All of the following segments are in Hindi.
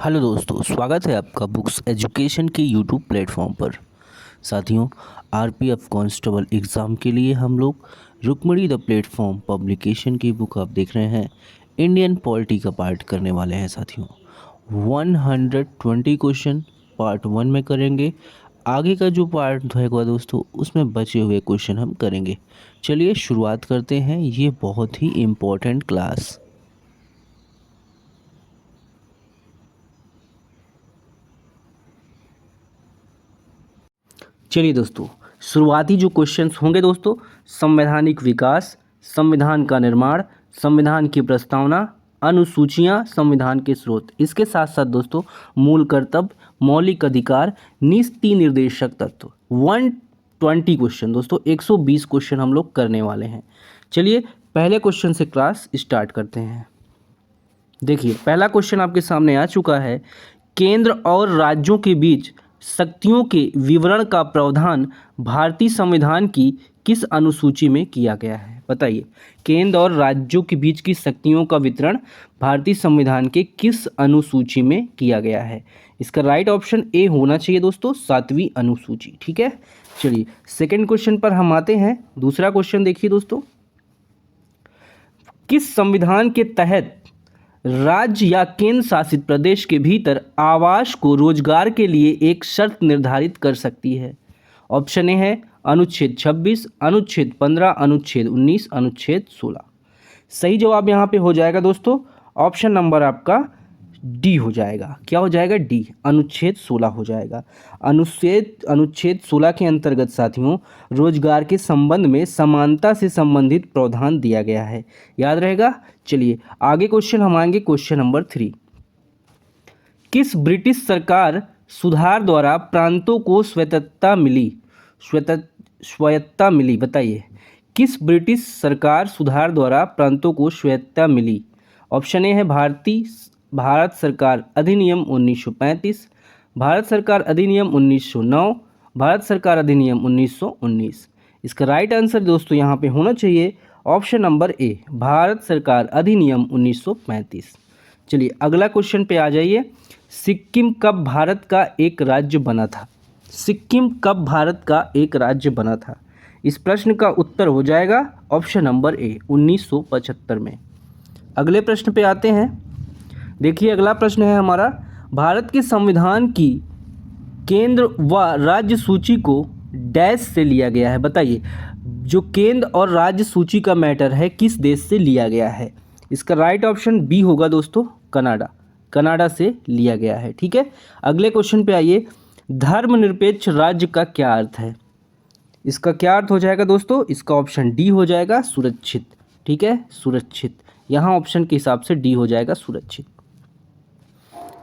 हेलो दोस्तों, स्वागत है आपका बुक्स एजुकेशन के यूट्यूब प्लेटफॉर्म पर। साथियों, आरपीएफ कांस्टेबल एग्ज़ाम के लिए हम लोग रुक्मणी द प्लेटफॉर्म पब्लिकेशन की बुक आप देख रहे हैं, इंडियन पॉलिटी का पार्ट करने वाले हैं। साथियों 120 क्वेश्चन पार्ट 1 में करेंगे। आगे का जो पार्ट होगा दोस्तों, उसमें बचे हुए क्वेश्चन हम करेंगे। चलिए शुरुआत करते हैं ये बहुत ही इम्पोर्टेंट क्लास। चलिए दोस्तों, शुरुआती जो क्वेश्चंस होंगे दोस्तों, संवैधानिक विकास, संविधान का निर्माण, संविधान की प्रस्तावना, अनुसूचियां, संविधान के स्रोत। इसके साथ साथ दोस्तों मूल कर्तव्य, मौलिक अधिकार, नीति निर्देशक तत्व। 120 क्वेश्चन दोस्तों, 120 क्वेश्चन हम लोग करने वाले हैं। चलिए पहले क्वेश्चन से क्लास स्टार्ट करते हैं। देखिए पहला क्वेश्चन आपके सामने आ चुका है। केंद्र और राज्यों के बीच शक्तियों के विवरण का प्रावधान भारतीय संविधान की किस अनुसूची में किया गया है? बताइए, केंद्र और राज्यों के बीच की शक्तियों का वितरण भारतीय संविधान के किस अनुसूची में किया गया है? इसका राइट ऑप्शन ए होना चाहिए दोस्तों, 7वीं अनुसूची। ठीक है, चलिए सेकंड क्वेश्चन पर हम आते हैं। दूसरा क्वेश्चन देखिए दोस्तों, किस संविधान के तहत राज्य या केंद्र शासित प्रदेश के भीतर आवास को रोजगार के लिए एक शर्त निर्धारित कर सकती है? ऑप्शन ए है अनुच्छेद 26, अनुच्छेद 15, अनुच्छेद 19, अनुच्छेद 16। सही जवाब यहाँ पे हो जाएगा दोस्तों ऑप्शन नंबर आपका डी हो जाएगा। क्या हो जाएगा? डी, अनुच्छेद 16 हो जाएगा। अनुच्छेद 16 के अंतर्गत साथियों रोजगार के संबंध में समानता से संबंधित प्रावधान दिया गया है। याद रहेगा। चलिए आगे क्वेश्चन हम आएंगे, क्वेश्चन नंबर 3। किस ब्रिटिश सरकार सुधार द्वारा प्रांतों को स्वायत्तता मिली? बताइए, किस ब्रिटिश सरकार सुधार द्वारा प्रांतों को स्वायत्तता मिली? ऑप्शन ए है भारत सरकार अधिनियम 1935, भारत सरकार अधिनियम 1909, भारत सरकार अधिनियम 1919। इसका राइट आंसर दोस्तों यहाँ पे होना चाहिए ऑप्शन नंबर ए, भारत सरकार अधिनियम 1935। चलिए अगला क्वेश्चन पे आ जाइए। सिक्किम कब भारत का एक राज्य बना था? सिक्किम कब भारत का एक राज्य बना था? इस प्रश्न का उत्तर हो जाएगा ऑप्शन नंबर ए, 1975 में। अगले प्रश्न पे आते हैं। देखिए अगला प्रश्न है हमारा, भारत के संविधान की केंद्र व राज्य सूची को डैश से लिया गया है? बताइए, जो केंद्र और राज्य सूची का मैटर है किस देश से लिया गया है? इसका राइट ऑप्शन बी होगा दोस्तों, कनाडा से लिया गया है। ठीक है, अगले क्वेश्चन पे आइए। धर्मनिरपेक्ष राज्य का क्या अर्थ है? इसका क्या अर्थ हो जाएगा दोस्तों? इसका ऑप्शन डी हो जाएगा, सुरक्षित। ठीक है, सुरक्षित, यहाँ ऑप्शन के हिसाब से डी हो जाएगा, सुरक्षित।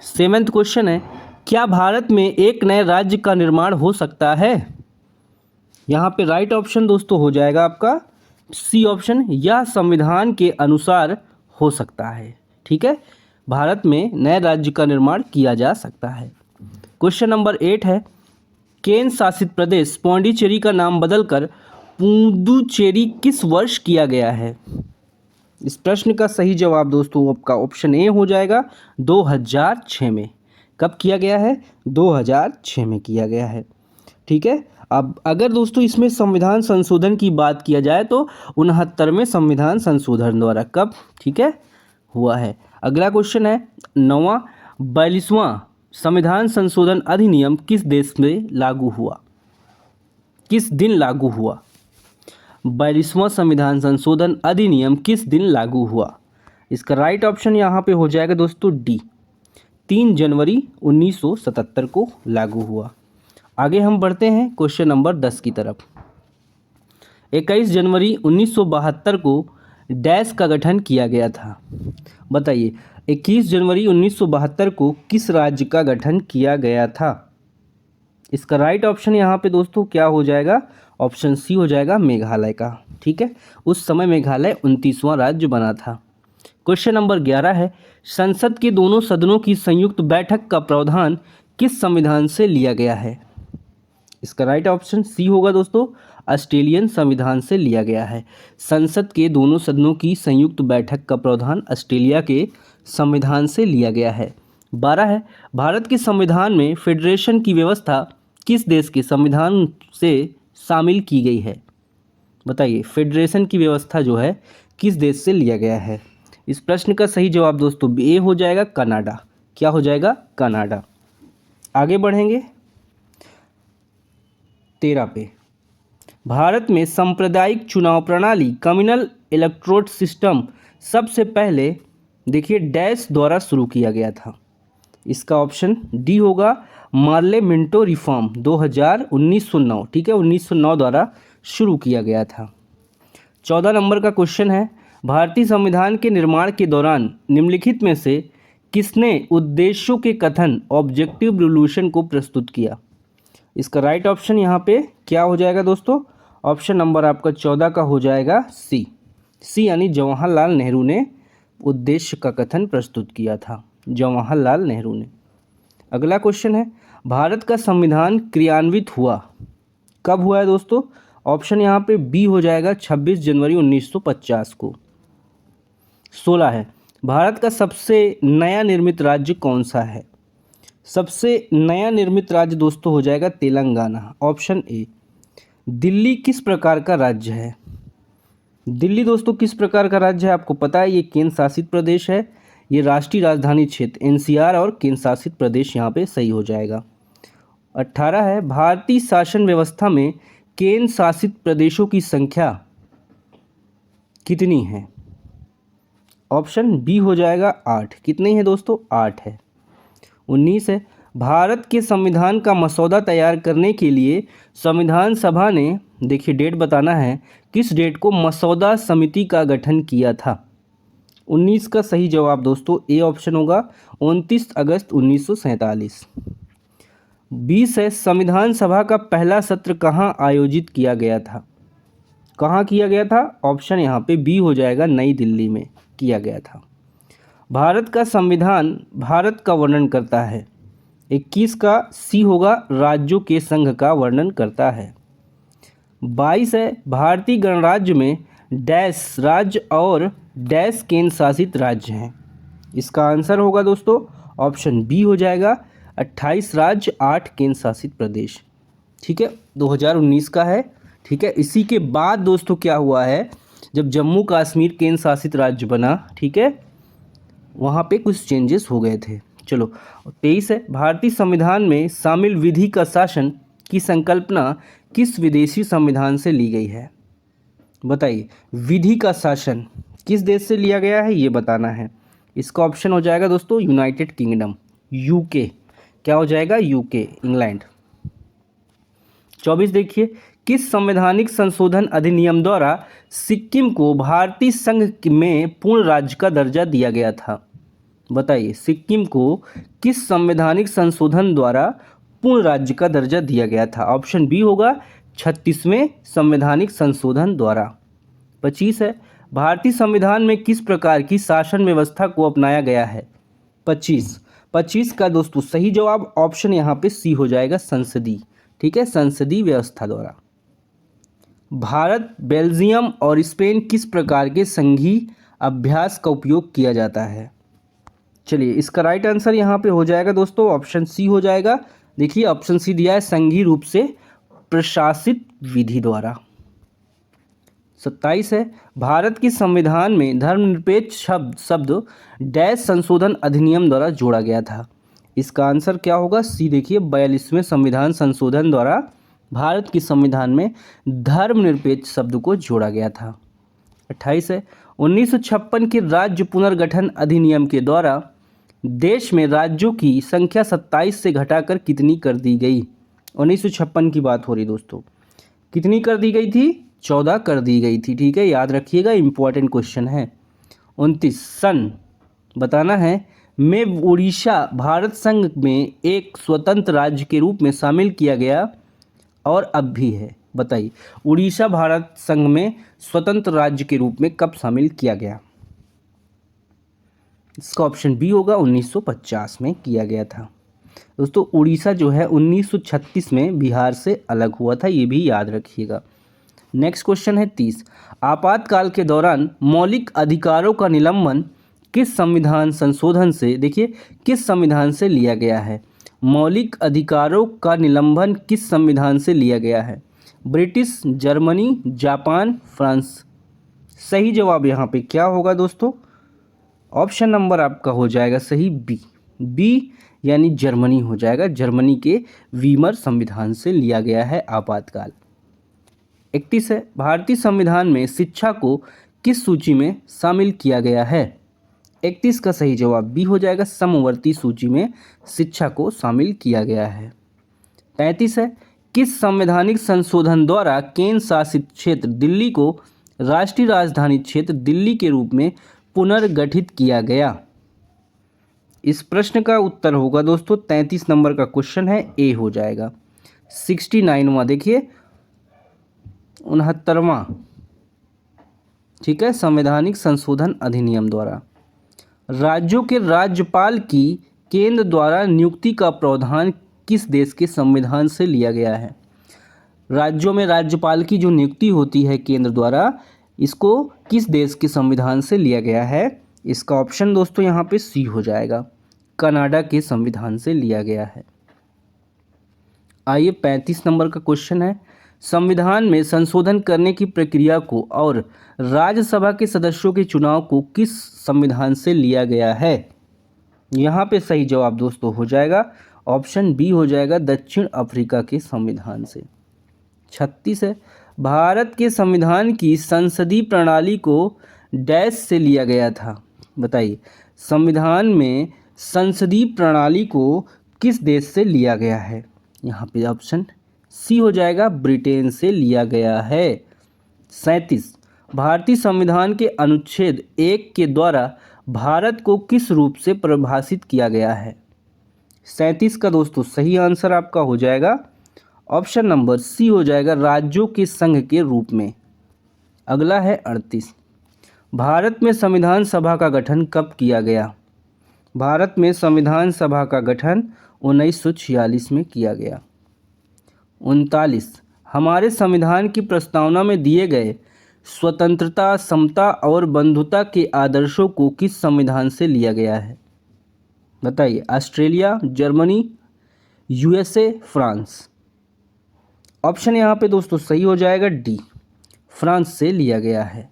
7वां क्वेश्चन है, क्या भारत में एक नए राज्य का निर्माण हो सकता है? यहाँ पे राइट ऑप्शन दोस्तों हो जाएगा आपका सी ऑप्शन, यह संविधान के अनुसार हो सकता है। ठीक है, भारत में नए राज्य का निर्माण किया जा सकता है। क्वेश्चन नंबर 8 है, केंद्र शासित प्रदेश पौंडीचेरी का नाम बदलकर पुदुचेरी किस वर्ष किया गया है? इस प्रश्न का सही जवाब दोस्तों आपका ऑप्शन ए हो जाएगा, 2006 में। कब किया गया है? 2006 में किया गया है। ठीक है, अब अगर दोस्तों इसमें संविधान संशोधन की बात किया जाए तो 69वें संविधान संशोधन द्वारा कब, ठीक है, हुआ है। अगला क्वेश्चन है 9वां, 42वां संविधान संशोधन अधिनियम किस देश में लागू हुआ? किस दिन लागू हुआ? 42वां संविधान संशोधन अधिनियम किस दिन लागू हुआ? इसका राइट ऑप्शन यहाँ पे हो जाएगा दोस्तों डी, 3 जनवरी 1977 को लागू हुआ। आगे हम बढ़ते हैं क्वेश्चन नंबर 10 की तरफ। 21 जनवरी 1972 को डैश का गठन किया गया था? बताइए, 21 जनवरी 1972 को किस राज्य का गठन किया गया था? इसका राइट ऑप्शन यहाँ पे दोस्तों क्या हो जाएगा? ऑप्शन सी हो जाएगा, मेघालय का। ठीक है, उस समय मेघालय 29वां राज्य बना था। क्वेश्चन नंबर 11 है, संसद के दोनों सदनों की संयुक्त बैठक का प्रावधान किस संविधान से लिया गया है? इसका राइट ऑप्शन सी होगा दोस्तों, ऑस्ट्रेलियन संविधान से लिया गया है। संसद के दोनों सदनों की संयुक्त बैठक का प्रावधान ऑस्ट्रेलिया के संविधान से लिया गया है। 12 है, भारत के संविधान में फेडरेशन की व्यवस्था किस देश के संविधान से शामिल की गई है? बताइए, फेडरेशन की व्यवस्था जो है किस देश से लिया गया है? इस प्रश्न का सही जवाब दोस्तों ए हो जाएगा, कनाडा। क्या हो जाएगा? कनाडा। आगे बढ़ेंगे 13 पे। भारत में सांप्रदायिक चुनाव प्रणाली कम्युनल इलेक्टोरल सिस्टम सबसे पहले देखिए डैश द्वारा शुरू किया गया था। इसका ऑप्शन डी होगा, मार्ले मिंटो रिफॉर्म 1909, ठीक है, 1909 द्वारा शुरू किया गया था। 14 नंबर का क्वेश्चन है, भारतीय संविधान के निर्माण के दौरान निम्नलिखित में से किसने उद्देश्यों के कथन ऑब्जेक्टिव रेजोल्यूशन को प्रस्तुत किया? इसका राइट ऑप्शन यहाँ पे क्या हो जाएगा दोस्तों? ऑप्शन नंबर आपका 14 का हो जाएगा सी यानी जवाहरलाल नेहरू ने उद्देश्य का कथन प्रस्तुत किया था, जवाहरलाल नेहरू ने। अगला क्वेश्चन है, भारत का संविधान क्रियान्वित हुआ कब हुआ है दोस्तों? ऑप्शन यहाँ पे बी हो जाएगा, 26 जनवरी 1950 को। 16 है, भारत का सबसे नया निर्मित राज्य कौन सा है? सबसे नया निर्मित राज्य दोस्तों हो जाएगा तेलंगाना, ऑप्शन ए। दिल्ली किस प्रकार का राज्य है? दिल्ली दोस्तों किस प्रकार का राज्य है आपको पता है, ये केंद्र शासित प्रदेश है, ये राष्ट्रीय राजधानी क्षेत्र एनसीआर और केंद्र शासित प्रदेश यहाँ पे सही हो जाएगा। 18 है, भारतीय शासन व्यवस्था में केंद्र शासित प्रदेशों की संख्या कितनी है? ऑप्शन बी हो जाएगा 8। कितनी है दोस्तों? 8 है। 19 है, भारत के संविधान का मसौदा तैयार करने के लिए संविधान सभा ने, देखिए डेट बताना है, किस डेट को मसौदा समिति का गठन किया था? 19 का सही जवाब दोस्तों ए ऑप्शन होगा, 29 अगस्त 1947। 20 है, संविधान सभा का पहला सत्र कहाँ आयोजित किया गया था? कहाँ किया गया था? ऑप्शन यहाँ पे बी हो जाएगा, नई दिल्ली में किया गया था। भारत का संविधान भारत का वर्णन करता है, 21 का सी होगा, राज्यों के संघ का वर्णन करता है। 22 है, भारतीय गणराज्य में डैश राज्य और डैश केंद्र शासित राज्य हैं। इसका आंसर होगा दोस्तों ऑप्शन बी हो जाएगा, 28 राज्य 8 केंद्र शासित प्रदेश, ठीक है, 2019 का है, ठीक है। इसी के बाद दोस्तों क्या हुआ है, जब जम्मू कश्मीर केंद्र शासित राज्य बना, ठीक है, वहाँ पे कुछ चेंजेस हो गए थे। चलो 23 है, भारतीय संविधान में शामिल विधि का शासन की संकल्पना किस विदेशी संविधान से ली गई है? बताइए, विधि का शासन किस देश से लिया गया है ये बताना है। इसका ऑप्शन हो जाएगा दोस्तों यूनाइटेड किंगडम, यूके। क्या हो जाएगा? UK, England. 24 देखिए, किस संवैधानिक संशोधन अधिनियम द्वारा सिक्किम को भारतीय संघ में पूर्ण राज्य का दर्जा दिया गया था? बताइए, सिक्किम को किस संवैधानिक संशोधन द्वारा पूर्ण राज्य का दर्जा दिया गया था? ऑप्शन बी होगा, 36वें संवैधानिक संशोधन द्वारा। 25 है, भारतीय संविधान में किस प्रकार की शासन व्यवस्था को अपनाया गया है? 25 का दोस्तों सही जवाब ऑप्शन यहाँ पे सी हो जाएगा, संसदीय, ठीक है, संसदीय व्यवस्था द्वारा। भारत, बेल्जियम और स्पेन किस प्रकार के संघीय अभ्यास का उपयोग किया जाता है? चलिए, इसका राइट आंसर यहाँ पे हो जाएगा दोस्तों ऑप्शन सी हो जाएगा। देखिए ऑप्शन सी दिया है, संघीय रूप से प्रशासित विधि द्वारा। 27 है, भारत के संविधान में धर्मनिरपेक्ष शब्द डैश संशोधन अधिनियम द्वारा जोड़ा गया था। इसका आंसर क्या होगा? सी देखिए, 42वें संविधान संशोधन द्वारा भारत के संविधान में धर्मनिरपेक्ष शब्द को जोड़ा गया था। 28 है, 1956 के राज्य पुनर्गठन अधिनियम के द्वारा देश में राज्यों की संख्या 27 से घटाकर कितनी कर दी गई? 1956 की बात हो रही दोस्तों, कितनी कर दी गई थी? 14 कर दी गई थी, ठीक है, याद रखिएगा, इंपॉर्टेंट क्वेश्चन है। 29 सन बताना है में उड़ीसा भारत संघ में एक स्वतंत्र राज्य के रूप में शामिल किया गया और अब भी है। बताइए, उड़ीसा भारत संघ में स्वतंत्र राज्य के रूप में कब शामिल किया गया? इसका ऑप्शन बी होगा, 1950 में किया गया था। दोस्तों उड़ीसा जो है 1936 में बिहार से अलग हुआ था, ये भी याद रखिएगा। नेक्स्ट क्वेश्चन है 30, आपातकाल के दौरान मौलिक अधिकारों का निलंबन किस संविधान संशोधन से, देखिए किस संविधान से लिया गया है? मौलिक अधिकारों का निलंबन किस संविधान से लिया गया है? British, Germany, Japan, France. सही जवाब यहाँ पे क्या होगा दोस्तों? ऑप्शन नंबर आपका हो जाएगा सही बी यानी जर्मनी हो जाएगा। जर्मनी के वीमर संविधान से लिया गया है आपातकाल। 31 है, भारतीय संविधान में शिक्षा को किस सूची में शामिल किया गया है? 31 का सही जवाब बी हो जाएगा, समवर्ती सूची में शिक्षा को शामिल किया गया है। 35 है, किस संवैधानिक संशोधन द्वारा केंद्र शासित क्षेत्र दिल्ली को राष्ट्रीय राजधानी क्षेत्र दिल्ली के रूप में पुनर्गठित किया गया? इस प्रश्न का उत्तर होगा दोस्तों 33 नंबर का क्वेश्चन है, ए हो जाएगा। 69वां देखिए 69वां, ठीक है, संवैधानिक संशोधन अधिनियम द्वारा राज्यों के राज्यपाल की केंद्र द्वारा नियुक्ति का प्रावधान किस देश के संविधान से लिया गया है? राज्यों में राज्यपाल की जो नियुक्ति होती है केंद्र द्वारा, इसको किस देश के संविधान से लिया गया है? इसका ऑप्शन दोस्तों यहाँ पे सी हो जाएगा, कनाडा के संविधान से लिया गया है। आइए 35 नंबर का क्वेश्चन है, संविधान में संशोधन करने की प्रक्रिया को और राज्यसभा के सदस्यों के चुनाव को किस संविधान से लिया गया है? यहाँ पे सही जवाब दोस्तों हो जाएगा ऑप्शन बी हो जाएगा, दक्षिण अफ्रीका के संविधान से। 36 है, भारत के संविधान की संसदीय प्रणाली को डैश से लिया गया था? बताइए, संविधान में संसदीय प्रणाली को किस देश से लिया गया है? यहाँ पे ऑप्शन सी हो जाएगा, ब्रिटेन से लिया गया है। 37, भारतीय संविधान के अनुच्छेद 1 के द्वारा भारत को किस रूप से परिभाषित किया गया है? 37 का दोस्तों सही आंसर आपका हो जाएगा ऑप्शन नंबर सी हो जाएगा, राज्यों के संघ के रूप में। अगला है 38, भारत में संविधान सभा का गठन कब किया गया? भारत में संविधान सभा का गठन 1946 में किया गया। 39, हमारे संविधान की प्रस्तावना में दिए गए स्वतंत्रता, समता और बंधुता के आदर्शों को किस संविधान से लिया गया है? बताइए, Australia, Germany, USA, France. Option यहाँ पे दोस्तों सही हो जाएगा डी, फ्रांस से लिया गया है।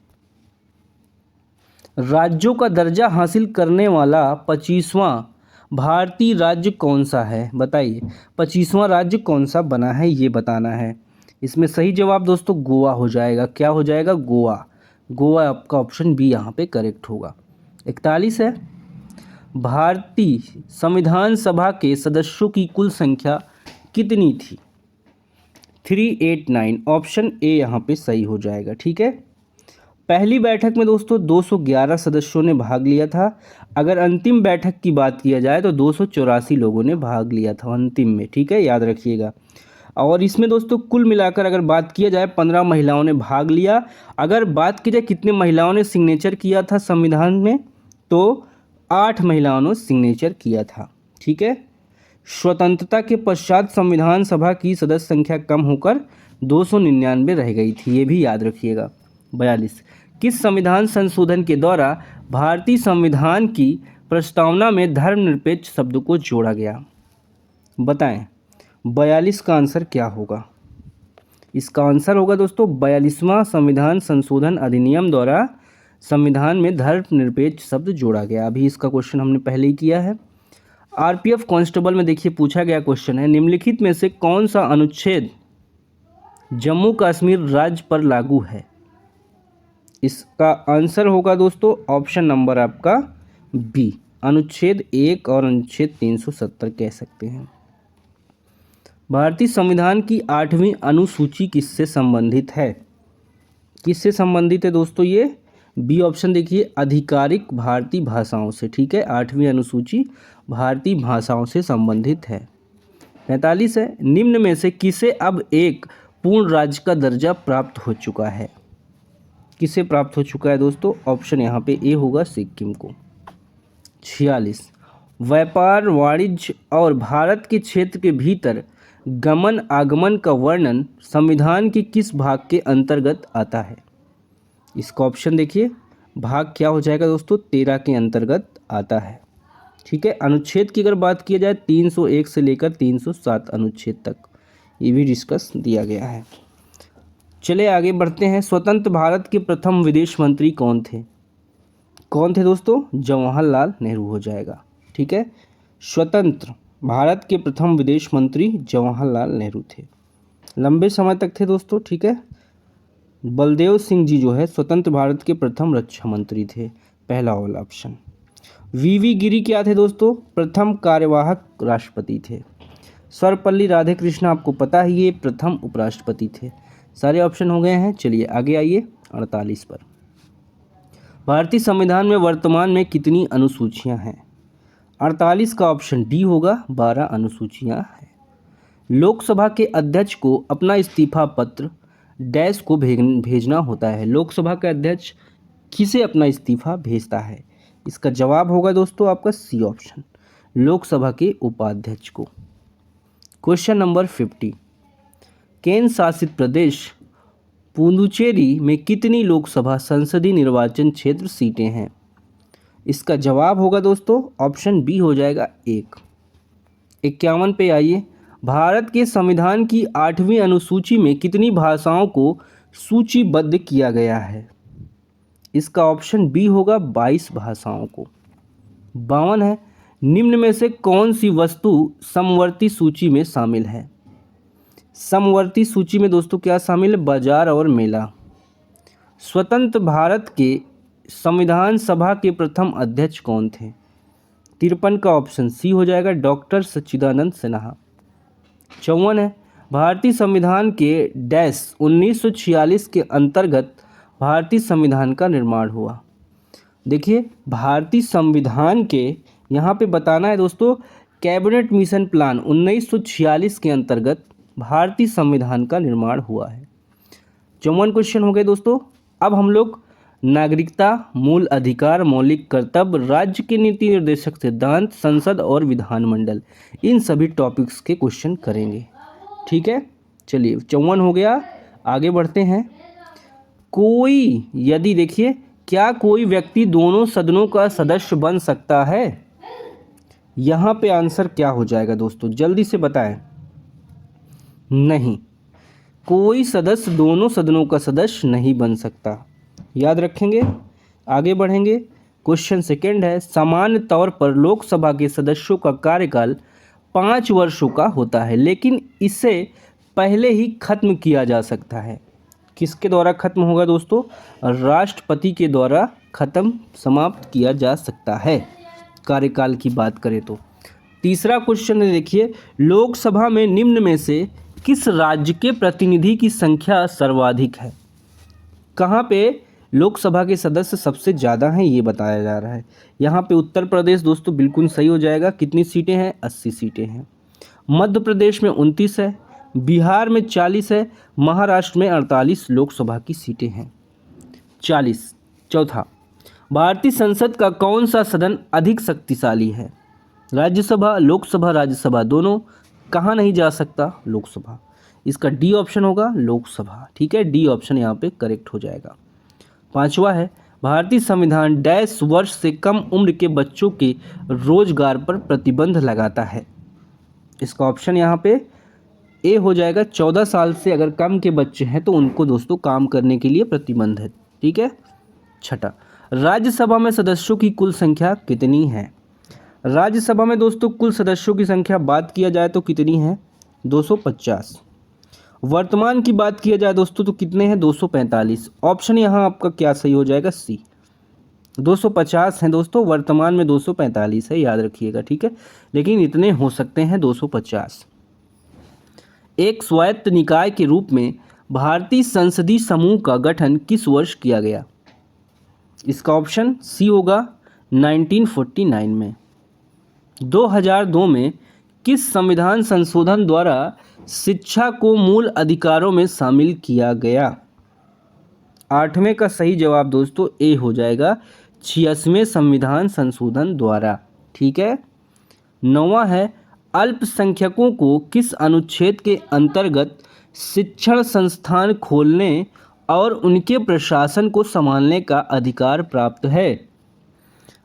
राज्यों का दर्जा हासिल करने वाला 25वां भारतीय राज्य कौन सा है? बताइए, 25वां राज्य कौन सा बना है, ये बताना है। इसमें सही जवाब दोस्तों गोवा हो जाएगा। क्या हो जाएगा? गोवा। गोवा आपका ऑप्शन बी यहाँ पे करेक्ट होगा। 41 है, भारतीय संविधान सभा के सदस्यों की कुल संख्या कितनी थी? 389, ऑप्शन ए यहाँ पे सही हो जाएगा। ठीक है, पहली बैठक में दोस्तों 211 सदस्यों ने भाग लिया था। अगर अंतिम बैठक की बात किया जाए तो 284 लोगों ने भाग लिया था अंतिम में। ठीक है, याद रखिएगा। और इसमें दोस्तों कुल मिलाकर अगर बात किया जाए 15 महिलाओं ने भाग लिया। अगर बात की जाए कितने महिलाओं ने सिग्नेचर किया था संविधान में, तो 8 महिलाओं ने सिग्नेचर किया था। ठीक है, स्वतंत्रता के पश्चात संविधान सभा की सदस्य संख्या कम होकर 299 रह गई थी, ये भी याद रखिएगा। 42, किस संविधान संशोधन के द्वारा भारतीय संविधान की प्रस्तावना में धर्मनिरपेक्ष शब्द को जोड़ा गया? बताएं, 42 का आंसर क्या होगा? इसका आंसर होगा दोस्तों 42वां संविधान संशोधन अधिनियम द्वारा संविधान में धर्मनिरपेक्ष शब्द जोड़ा गया। अभी इसका क्वेश्चन हमने पहले ही किया है। आरपीएफ कांस्टेबल में देखिए पूछा गया क्वेश्चन है, निम्नलिखित में से कौन सा अनुच्छेद जम्मू कश्मीर राज्य पर लागू है? इसका आंसर होगा दोस्तों ऑप्शन नंबर आपका बी, अनुच्छेद 1 और अनुच्छेद 370 कह सकते हैं। भारतीय संविधान की 8वीं अनुसूची किससे संबंधित है? किससे संबंधित है दोस्तों ये? बी ऑप्शन देखिए, आधिकारिक भारतीय भाषाओं से। ठीक है, 8वीं अनुसूची भारतीय भाषाओं से संबंधित है। 45 है, निम्न में से किसे अब एक पूर्ण राज्य का दर्जा प्राप्त हो चुका है? किसे प्राप्त हो चुका है दोस्तों? ऑप्शन यहाँ पे ए होगा, सिक्किम को। 46, व्यापार, वाणिज्य और भारत के क्षेत्र के भीतर गमन आगमन का वर्णन संविधान के किस भाग के अंतर्गत आता है? इसका ऑप्शन देखिए, भाग क्या हो जाएगा दोस्तों, 13 के अंतर्गत आता है। ठीक है, अनुच्छेद की अगर बात की जाए 301 से लेकर 307 अनुच्छेद तक ये भी डिस्कस दिया गया है। चले आगे बढ़ते हैं। स्वतंत्र भारत के प्रथम विदेश मंत्री कौन थे? कौन थे दोस्तों? जवाहरलाल नेहरू हो जाएगा। ठीक है, स्वतंत्र भारत के प्रथम विदेश मंत्री जवाहरलाल नेहरू थे, लंबे समय तक थे दोस्तों। ठीक है, बलदेव सिंह जी जो है स्वतंत्र भारत के प्रथम रक्षा मंत्री थे, पहला वाला ऑप्शन। वीवी गिरी क्या थे दोस्तों? प्रथम कार्यवाहक राष्ट्रपति थे। सर्वपल्ली राधाकृष्णन आपको पता ही ये प्रथम उपराष्ट्रपति थे। सारे ऑप्शन हो गए हैं। चलिए आगे आइए 48 पर। भारतीय संविधान में वर्तमान में कितनी अनुसूचियां हैं? 48 का ऑप्शन डी होगा, 12 अनुसूचियां हैं। लोकसभा के अध्यक्ष को अपना इस्तीफा पत्र डैश को भेजना होता है। लोकसभा का अध्यक्ष किसे अपना इस्तीफा भेजता है? इसका जवाब होगा दोस्तों आपका सी ऑप्शन, लोकसभा के उपाध्यक्ष को। क्वेश्चन नंबर 50, केंद्र शासित प्रदेश पुदुचेरी में कितनी लोकसभा संसदीय निर्वाचन क्षेत्र सीटें हैं? इसका जवाब होगा दोस्तों ऑप्शन बी हो जाएगा 1। 51 पे आइए। भारत के संविधान की 8वीं अनुसूची में कितनी भाषाओं को सूचीबद्ध किया गया है? इसका ऑप्शन बी होगा 22 भाषाओं को। 52 है, निम्न में से कौन सी वस्तु समवर्ती सूची में शामिल है? समवर्ती सूची में दोस्तों क्या शामिल है? बाजार और मेला। स्वतंत्र भारत के संविधान सभा के प्रथम अध्यक्ष कौन थे? 53 का ऑप्शन सी हो जाएगा, डॉक्टर सच्चिदानंद सिन्हा। 54 है, भारतीय संविधान के डैश 1946 के अंतर्गत भारतीय संविधान का निर्माण हुआ। देखिए भारतीय संविधान के यहाँ पे बताना है दोस्तों, कैबिनेट मिशन प्लान 1946 के अंतर्गत भारतीय संविधान का निर्माण हुआ है। 54 क्वेश्चन हो गए दोस्तों। अब हम लोग नागरिकता, मूल अधिकार, मौलिक कर्तव्य, राज्य के नीति निर्देशक सिद्धांत, संसद और विधानमंडल, इन सभी टॉपिक्स के क्वेश्चन करेंगे। ठीक है, चलिए 54 हो गया, आगे बढ़ते हैं। कोई यदि देखिए, क्या कोई व्यक्ति दोनों सदनों का सदस्य बन सकता है? यहाँ पे आंसर क्या हो जाएगा दोस्तों, जल्दी से बताएं। नहीं, कोई सदस्य दोनों सदनों का सदस्य नहीं बन सकता, याद रखेंगे। आगे बढ़ेंगे। क्वेश्चन सेकंड है, सामान्य तौर पर लोकसभा के सदस्यों का कार्यकाल 5 वर्षों का होता है, लेकिन इसे पहले ही खत्म किया जा सकता है। किसके द्वारा खत्म होगा दोस्तों? राष्ट्रपति के द्वारा खत्म, समाप्त किया जा सकता है कार्यकाल की बात करें तो। तीसरा क्वेश्चन है देखिए, लोकसभा में निम्न में से किस राज्य के प्रतिनिधि की संख्या सर्वाधिक है? कहाँ पे लोकसभा के सदस्य सबसे ज़्यादा हैं ये बताया जा रहा है। यहाँ पे उत्तर प्रदेश दोस्तों बिल्कुल सही हो जाएगा। कितनी सीटें हैं? 80 सीटें हैं। मध्य प्रदेश में 29 है, बिहार में 40 है, महाराष्ट्र में 48 लोकसभा की सीटें हैं। 40। चौथा, भारतीय संसद का कौन सा सदन अधिक शक्तिशाली है? राज्यसभा, लोकसभा, राज्यसभा दोनों। कहाँ नहीं जा सकता? लोकसभा। इसका डी ऑप्शन होगा, लोकसभा। ठीक है, डी ऑप्शन यहाँ पे करेक्ट हो जाएगा। पांचवा है, भारतीय संविधान डैश वर्ष से कम उम्र के बच्चों के रोजगार पर प्रतिबंध लगाता है। इसका ऑप्शन यहाँ पे ए हो जाएगा, 14 साल से अगर कम के बच्चे हैं तो उनको दोस्तों काम करने के लिए प्रतिबंध है। ठीक है। छठा, राज्यसभा में सदस्यों की कुल संख्या कितनी है? राज्यसभा में दोस्तों कुल सदस्यों की संख्या बात किया जाए तो कितनी है? 250। वर्तमान की बात किया जाए दोस्तों तो कितने हैं? 245। ऑप्शन यहाँ आपका क्या सही हो जाएगा? सी। 250 हैं दोस्तों, वर्तमान में 245 है, याद रखिएगा। ठीक है, लेकिन इतने हो सकते हैं 250। एक स्वायत्त निकाय के रूप में भारतीय संसदीय समूह का गठन किस वर्ष किया गया? इसका ऑप्शन सी होगा, 1949 में। 2002 में किस संविधान संशोधन द्वारा शिक्षा को मूल अधिकारों में शामिल किया गया? 8वें का सही जवाब दोस्तों ए हो जाएगा, 86वें संविधान संशोधन द्वारा। ठीक है। 9वां है, अल्पसंख्यकों को किस अनुच्छेद के अंतर्गत शिक्षण संस्थान खोलने और उनके प्रशासन को संभालने का अधिकार प्राप्त है।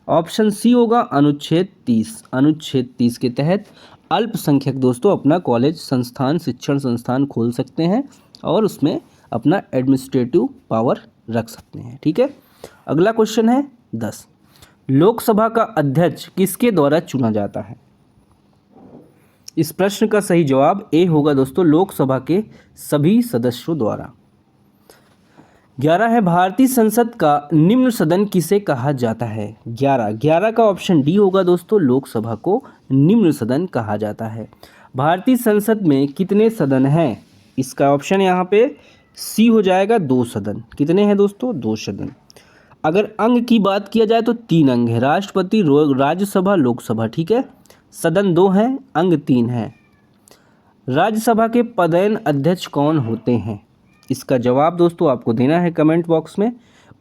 ऑप्शन सी होगा अनुच्छेद 30। अनुच्छेद 30 के तहत अल्पसंख्यक दोस्तों अपना कॉलेज, संस्थान, शिक्षण संस्थान खोल सकते हैं और उसमें अपना एडमिनिस्ट्रेटिव पावर रख सकते हैं। ठीक है, अगला क्वेश्चन है 10। लोकसभा का अध्यक्ष किसके द्वारा चुना जाता है? इस प्रश्न का सही जवाब ए होगा दोस्तों, लोकसभा के सभी सदस्यों द्वारा। 11 है, भारतीय संसद का निम्न सदन किसे कहा जाता है? 11 का ऑप्शन डी होगा दोस्तों, लोकसभा को निम्न सदन कहा जाता है। भारतीय संसद में कितने सदन हैं? इसका ऑप्शन यहाँ पे सी हो जाएगा, 2 सदन। कितने हैं दोस्तों? 2 सदन। अगर अंग की बात किया जाए तो 3 अंग है, राष्ट्रपति, राज्यसभा, लोकसभा। ठीक है, सदन 2 हैं, अंग 3 हैं। राज्यसभा के पदेन अध्यक्ष कौन होते हैं? इसका जवाब दोस्तों आपको देना है कमेंट बॉक्स में।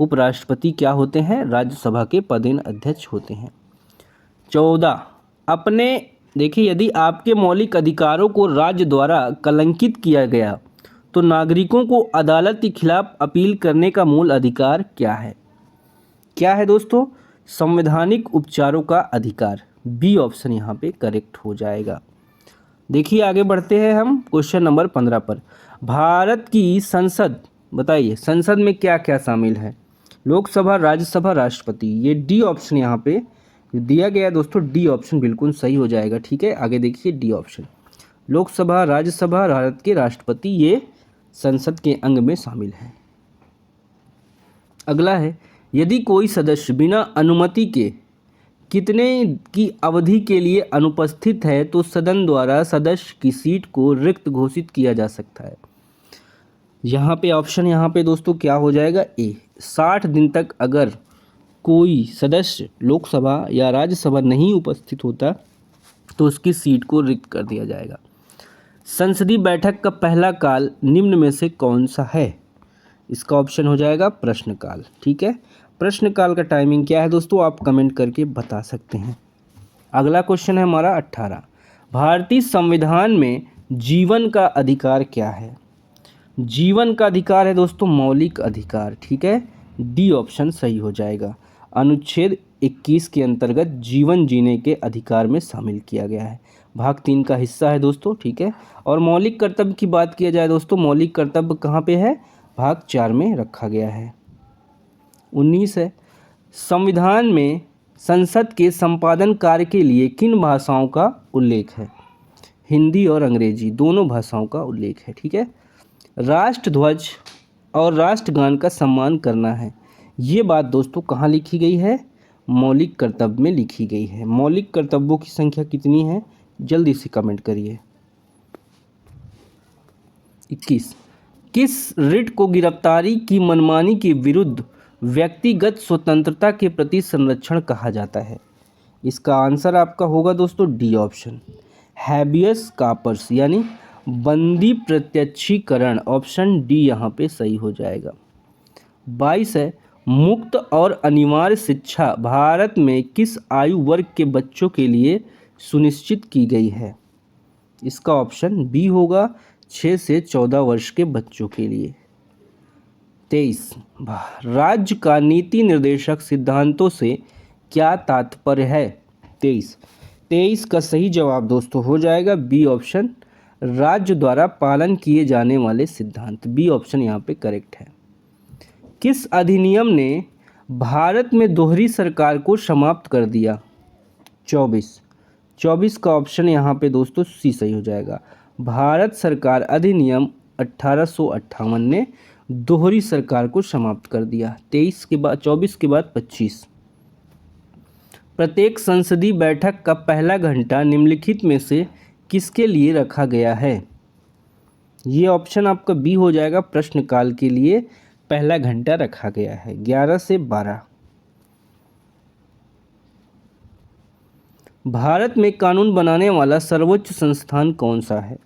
उपराष्ट्रपति क्या होते हैं? राज्यसभा के पदेन अध्यक्ष होते हैं। 14, अपने देखिए, यदि आपके मौलिक अधिकारों को राज्य द्वारा कलंकित किया गया तो नागरिकों को अदालत के खिलाफ अपील करने का मूल अधिकार क्या है? क्या है दोस्तों? संवैधानिक उपचारों का अधिकार। बी ऑप्शन यहाँ पे करेक्ट हो जाएगा। देखिए आगे बढ़ते हैं हम क्वेश्चन नंबर 15 पर। भारत की संसद, बताइए संसद में क्या क्या शामिल है? लोकसभा, राज्यसभा, राष्ट्रपति। ये डी ऑप्शन यहाँ पे दिया गया है दोस्तों, डी ऑप्शन बिल्कुल सही हो जाएगा। ठीक है, आगे देखिए डी ऑप्शन, लोकसभा, राज्यसभा, भारत के राष्ट्रपति, ये संसद के अंग में शामिल है। अगला है, यदि कोई सदस्य बिना अनुमति के कितने की अवधि के लिए अनुपस्थित है तो सदन द्वारा सदस्य की सीट को रिक्त घोषित किया जा सकता है। यहाँ पे ऑप्शन यहाँ पे दोस्तों क्या हो जाएगा? ए, 60 दिन तक अगर कोई सदस्य लोकसभा या राज्यसभा नहीं उपस्थित होता तो उसकी सीट को रिक्त कर दिया जाएगा। संसदीय बैठक का पहला काल निम्न में से कौन सा है? इसका ऑप्शन हो जाएगा प्रश्नकाल। ठीक है, प्रश्नकाल का टाइमिंग क्या है दोस्तों, आप कमेंट करके बता सकते हैं। अगला क्वेश्चन है हमारा 18। भारतीय संविधान में जीवन का अधिकार क्या है? जीवन का अधिकार है दोस्तों मौलिक अधिकार। ठीक है, डी ऑप्शन सही हो जाएगा। अनुच्छेद 21 के अंतर्गत जीवन जीने के अधिकार में शामिल किया गया है। भाग 3 का हिस्सा है दोस्तों। ठीक है, और मौलिक कर्तव्य की बात किया जाए दोस्तों, मौलिक कर्तव्य कहाँ पे है? भाग 4 में रखा गया है। 19 है, संविधान में संसद के संपादन कार्य के लिए किन भाषाओं का उल्लेख है? हिंदी और अंग्रेजी दोनों भाषाओं का उल्लेख है। ठीक है, राष्ट्रध्वज और राष्ट्रगान का सम्मान करना है। ये बात दोस्तों कहाँ लिखी गई है? मौलिक कर्तव्य में लिखी गई है। मौलिक कर्तव्यों की संख्या कितनी है? जल्दी से कमेंट करिए। 21, किस रिट को गिरफ्तारी की मनमानी के विरुद्ध व्यक्तिगत स्वतंत्रता के प्रति संरक्षण कहा जाता है? इसका आंसर आपका होगा दोस्तों डी ऑप्शन, हैबियस कॉर्पस यानी बंदी प्रत्यक्षीकरण। ऑप्शन डी यहाँ पे सही हो जाएगा। 22 है, मुक्त और अनिवार्य शिक्षा भारत में किस आयु वर्ग के बच्चों के लिए सुनिश्चित की गई है? इसका ऑप्शन बी होगा, 6 से 14 वर्ष के बच्चों के लिए। 23, राज्य का नीति निर्देशक सिद्धांतों से क्या तात्पर्य है? 23 का सही जवाब दोस्तों हो जाएगा बी ऑप्शन, राज्य द्वारा पालन किए जाने वाले सिद्धांत। बी ऑप्शन यहाँ पे करेक्ट है। किस अधिनियम ने भारत में दोहरी सरकार को समाप्त कर दिया? 24 का ऑप्शन यहाँ पे दोस्तों सी सही हो जाएगा। भारत सरकार अधिनियम 1858 ने दोहरी सरकार को समाप्त कर दिया। 23 के बाद 24 के बाद 25, प्रत्येक संसदीय बैठक का पहला घंटा निम्नलिखित में से किसके लिए रखा गया है? ये ऑप्शन आपका बी हो जाएगा, प्रश्नकाल के लिए पहला घंटा रखा गया है 11 से 12। भारत में कानून बनाने वाला सर्वोच्च संस्थान कौन सा है?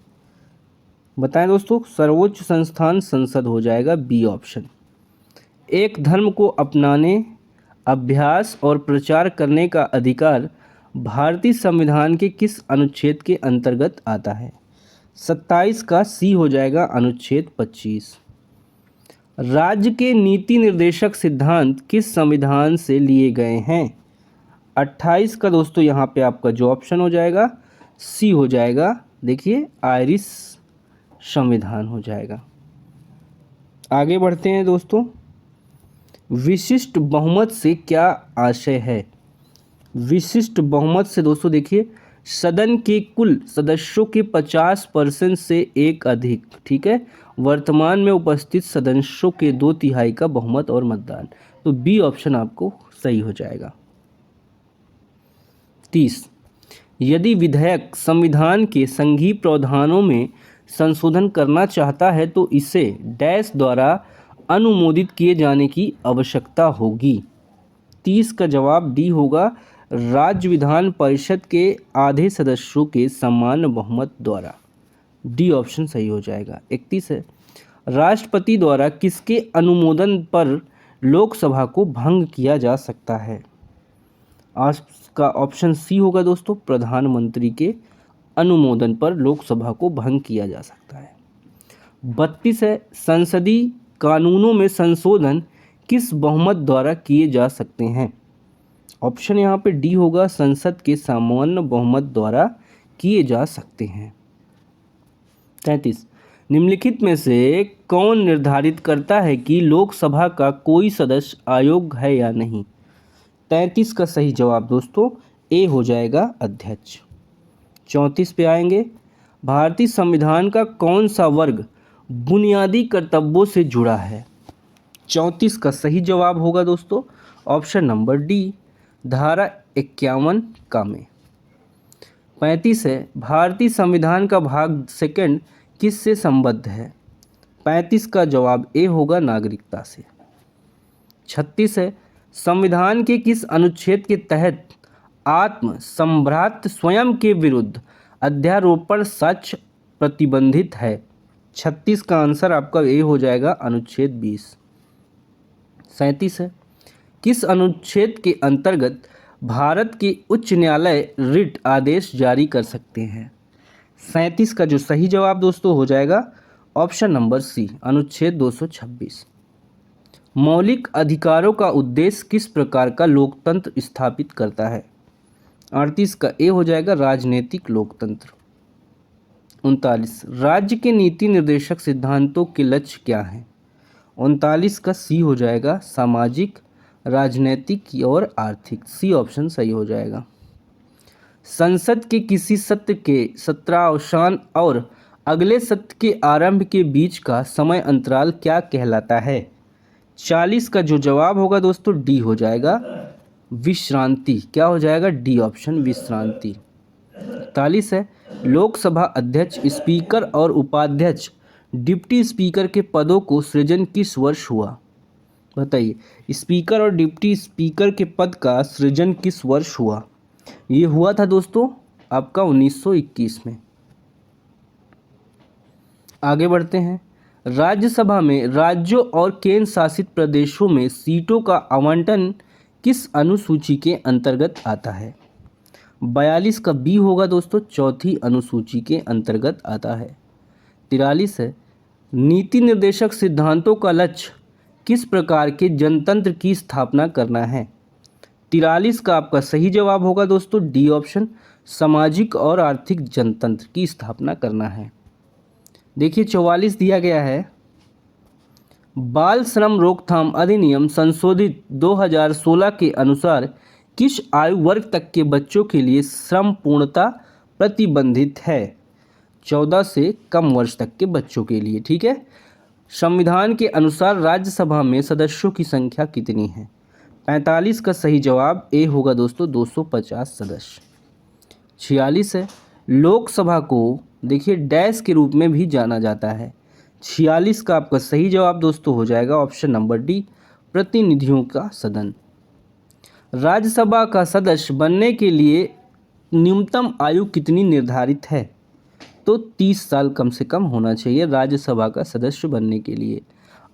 बताएं दोस्तों, सर्वोच्च संस्थान संसद हो जाएगा, बी ऑप्शन। एक धर्म को अपनाने, अभ्यास और प्रचार करने का अधिकार भारतीय संविधान के किस अनुच्छेद के अंतर्गत आता है? 27 का सी हो जाएगा, अनुच्छेद 25। राज्य के नीति निर्देशक सिद्धांत किस संविधान से लिए गए हैं? 28 का दोस्तों यहाँ पे आपका जो ऑप्शन हो जाएगा सी हो जाएगा। देखिए आयरिश संविधान हो जाएगा। आगे बढ़ते हैं दोस्तों। विशिष्ट बहुमत से क्या आशय है? विशिष्ट बहुमत से दोस्तों देखिए सदन के कुल सदस्यों के 50% से एक अधिक, ठीक है, वर्तमान में उपस्थित सदस्यों के 2/3 का बहुमत और मतदान। तो बी ऑप्शन आपको सही हो जाएगा। 30 यदि विधेयक संविधान के संघीय प्रावधानों में संशोधन करना चाहता है तो इसे डैश द्वारा अनुमोदित किए जाने की आवश्यकता होगी। 30 का जवाब डी होगा, राज्य विधान परिषद के आधे सदस्यों के समान बहुमत द्वारा। डी ऑप्शन सही हो जाएगा। 31 है, राष्ट्रपति द्वारा किसके अनुमोदन पर लोकसभा को भंग किया जा सकता है? आज का ऑप्शन सी होगा दोस्तों, प्रधानमंत्री के अनुमोदन पर लोकसभा को भंग किया जा सकता है। 32 है, संसदीय कानूनों में संशोधन किस बहुमत द्वारा किए जा सकते हैं? ऑप्शन यहाँ पे डी होगा, संसद के सामान्य बहुमत द्वारा किए जा सकते हैं। 33 निम्नलिखित में से कौन निर्धारित करता है कि लोकसभा का कोई सदस्य अयोग्य है या नहीं? 33 का सही जवाब दोस्तों ए हो जाएगा, अध्यक्ष। 34 पे आएंगे, भारतीय संविधान का कौन सा वर्ग बुनियादी कर्तव्यों से जुड़ा है? 34 का सही जवाब होगा दोस्तों ऑप्शन नंबर डी, धारा 51 का में। 35 है, भारतीय संविधान का भाग सेकंड किससे संबद्ध है? 35 का जवाब ए होगा, नागरिकता से। 36 है, संविधान के किस अनुच्छेद के तहत आत्म सम्भ्रात स्वयं के विरुद्ध अध्यारोपण साक्ष्य प्रतिबंधित है? 36 का आंसर आपका ए हो जाएगा, अनुच्छेद 20। 37 है, किस अनुच्छेद के अंतर्गत भारत के उच्च न्यायालय रिट आदेश जारी कर सकते हैं? 37 का जो सही जवाब दोस्तों हो जाएगा ऑप्शन नंबर सी, अनुच्छेद 226। मौलिक अधिकारों का उद्देश्य किस प्रकार का लोकतंत्र स्थापित करता है? 38 का ए हो जाएगा, राजनीतिक लोकतंत्र। 39 राज्य के नीति निर्देशक सिद्धांतों के लक्ष्य क्या हैं? 39 का सी हो जाएगा, सामाजिक, राजनीतिक और आर्थिक। सी ऑप्शन सही हो जाएगा। संसद के किसी सत्र के सत्रावसान और अगले सत्र के आरंभ के बीच का समय अंतराल क्या कहलाता है? 40 का जो जवाब होगा दोस्तों डी हो जाएगा, विश्रांति। क्या हो जाएगा? डी ऑप्शन, विश्रांति। 41 है, लोकसभा अध्यक्ष, स्पीकर और उपाध्यक्ष डिप्टी स्पीकर के पदों को सृजन किस वर्ष हुआ? बताइए, स्पीकर और डिप्टी स्पीकर के पद का सृजन किस वर्ष हुआ? ये हुआ था दोस्तों आपका 1921 में। आगे बढ़ते हैं। राज्यसभा में राज्यों और केंद्र शासित प्रदेशों में सीटों का आवंटन किस अनुसूची के अंतर्गत आता है? 42 का बी होगा दोस्तों, चौथी अनुसूची के अंतर्गत आता है। 43 है, नीति निर्देशक सिद्धांतों का लक्ष्य किस प्रकार के जनतंत्र की स्थापना करना है? 43 का आपका सही जवाब होगा दोस्तों डी ऑप्शन, सामाजिक और आर्थिक जनतंत्र की स्थापना करना है। देखिए 44 दिया गया है, बाल श्रम रोकथाम अधिनियम संशोधित 2016 के अनुसार किस आयु वर्ग तक के बच्चों के लिए श्रम पूर्णता प्रतिबंधित है? 14 से कम वर्ष तक के बच्चों के लिए। ठीक है, संविधान के अनुसार राज्यसभा में सदस्यों की संख्या कितनी है? 45 का सही जवाब ए होगा दोस्तों, 250 सदस्य। 46 है, लोकसभा को देखिए डैश के रूप में भी जाना जाता है। 46 का आपका सही जवाब दोस्तों हो जाएगा ऑप्शन नंबर डी, प्रतिनिधियों का सदन। राज्यसभा का सदस्य बनने के लिए न्यूनतम आयु कितनी निर्धारित है? तो 30 साल कम से कम होना चाहिए राज्यसभा का सदस्य बनने के लिए।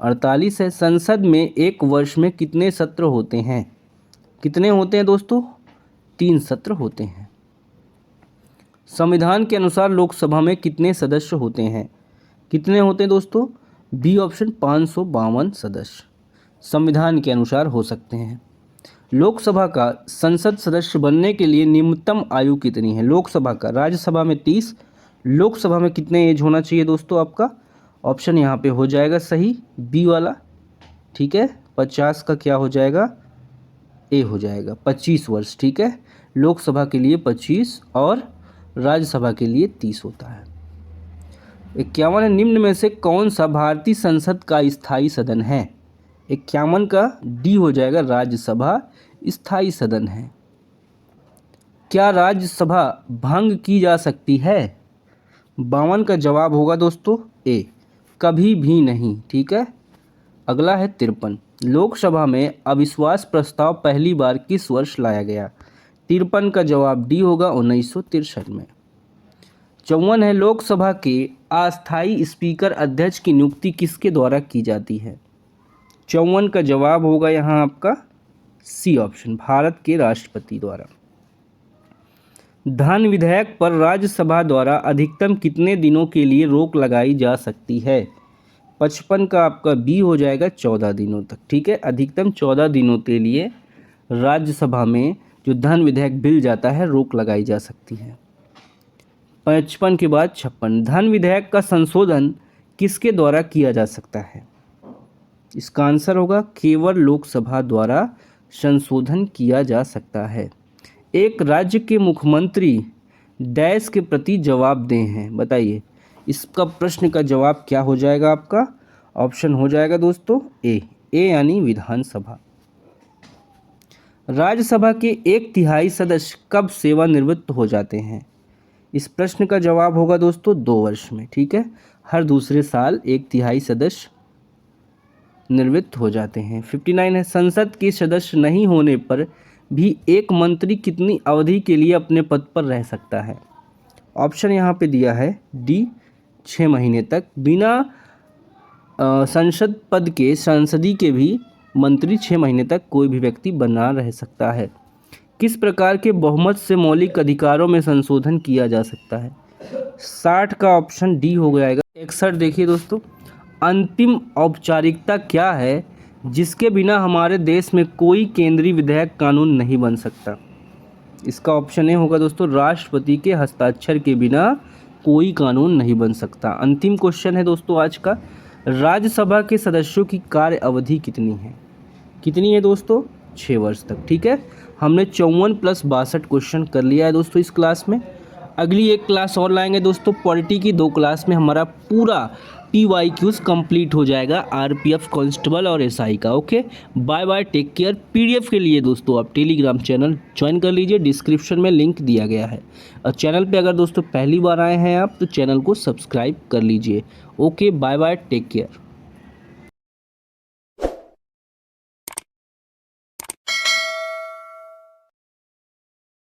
48 है, संसद में एक वर्ष में कितने सत्र होते हैं? कितने होते हैं दोस्तों? 3 सत्र होते हैं। संविधान के अनुसार लोकसभा में कितने सदस्य होते हैं? कितने होते हैं दोस्तों? बी ऑप्शन 552 सदस्य संविधान के अनुसार हो सकते हैं। लोकसभा का संसद सदस्य बनने के लिए न्यूनतम आयु कितनी है? लोकसभा का, राज्यसभा में 30, लोकसभा में कितने एज होना चाहिए दोस्तों आपका? ऑप्शन यहाँ पे हो जाएगा सही बी वाला, ठीक है। 50 का क्या हो जाएगा? ए हो जाएगा 25 वर्ष, ठीक है। लोकसभा के लिए 25 और राज्यसभा के लिए 30 होता है। 51 निम्न में से कौन सा भारतीय संसद का स्थायी सदन है? 51 का डी हो जाएगा, राज्यसभा स्थायी सदन है। क्या राज्यसभा भंग की जा सकती है? 52 का जवाब होगा दोस्तों ए, कभी भी नहीं, ठीक है। अगला है 53, लोकसभा में अविश्वास प्रस्ताव पहली बार किस वर्ष लाया गया? 53 का जवाब डी होगा 1963 में। 54 है, लोकसभा के अस्थायी स्पीकर अध्यक्ष की नियुक्ति किसके द्वारा की जाती है? 54 का जवाब होगा यहाँ आपका सी ऑप्शन, भारत के राष्ट्रपति द्वारा। धन विधेयक पर राज्यसभा द्वारा अधिकतम कितने दिनों के लिए रोक लगाई जा सकती है? 55 का आपका बी हो जाएगा 14 दिनों तक, ठीक है। अधिकतम 14 दिनों के लिए राज्यसभा में जो धन विधेयक बिल जाता है रोक लगाई जा सकती है। 55 के बाद 56, धन विधेयक का संशोधन किसके द्वारा किया जा सकता है? इसका आंसर होगा केवल लोकसभा द्वारा संशोधन किया जा सकता है। एक राज्य के मुख्यमंत्री डैश के प्रति जवाबदेह हैं, बताइए इसका प्रश्न का जवाब क्या हो जाएगा आपका? ऑप्शन हो जाएगा दोस्तों ए यानी विधानसभा। राज्यसभा के 1/3 सदस्य कब सेवानिवृत्त हो जाते हैं? इस प्रश्न का जवाब होगा दोस्तों 2 वर्ष में, ठीक है। हर दूसरे साल 1/3 सदस्य निवृत्त हो जाते हैं। 59 है, संसद के सदस्य नहीं होने पर भी एक मंत्री कितनी अवधि के लिए अपने पद पर रह सकता है? ऑप्शन यहाँ पे दिया है डी 6 महीने तक। बिना संसद पद के सांसदी के भी मंत्री 6 महीने तक कोई भी व्यक्ति बना रह सकता है। किस प्रकार के बहुमत से मौलिक अधिकारों में संशोधन किया जा सकता है? 60 का ऑप्शन डी हो जाएगा। 61 देखिए दोस्तों, अंतिम औपचारिकता क्या है जिसके बिना हमारे देश में कोई केंद्रीय विधायक कानून नहीं बन सकता? इसका ऑप्शन ए होगा दोस्तों, राष्ट्रपति के हस्ताक्षर के बिना कोई कानून नहीं बन सकता। अंतिम क्वेश्चन है दोस्तों आज का, राज्यसभा के सदस्यों की कार्य अवधि कितनी है? कितनी है दोस्तों? 6 वर्ष तक, ठीक है। हमने 54 + 62 क्वेश्चन कर लिया है दोस्तों इस क्लास में। अगली एक क्लास और लाएंगे दोस्तों, पॉलिटी की 2 क्लास में हमारा पूरा PYQs कंप्लीट हो जाएगा RPF कांस्टेबल और SI का। Okay, bye bye, take care. PDF के लिए दोस्तों आप टेलीग्राम चैनल ज्वाइन कर लीजिए, डिस्क्रिप्शन में लिंक दिया गया है। और चैनल पे अगर दोस्तों पहली बार आए हैं आप तो चैनल को सब्सक्राइब कर लीजिए। Okay, bye bye, take care.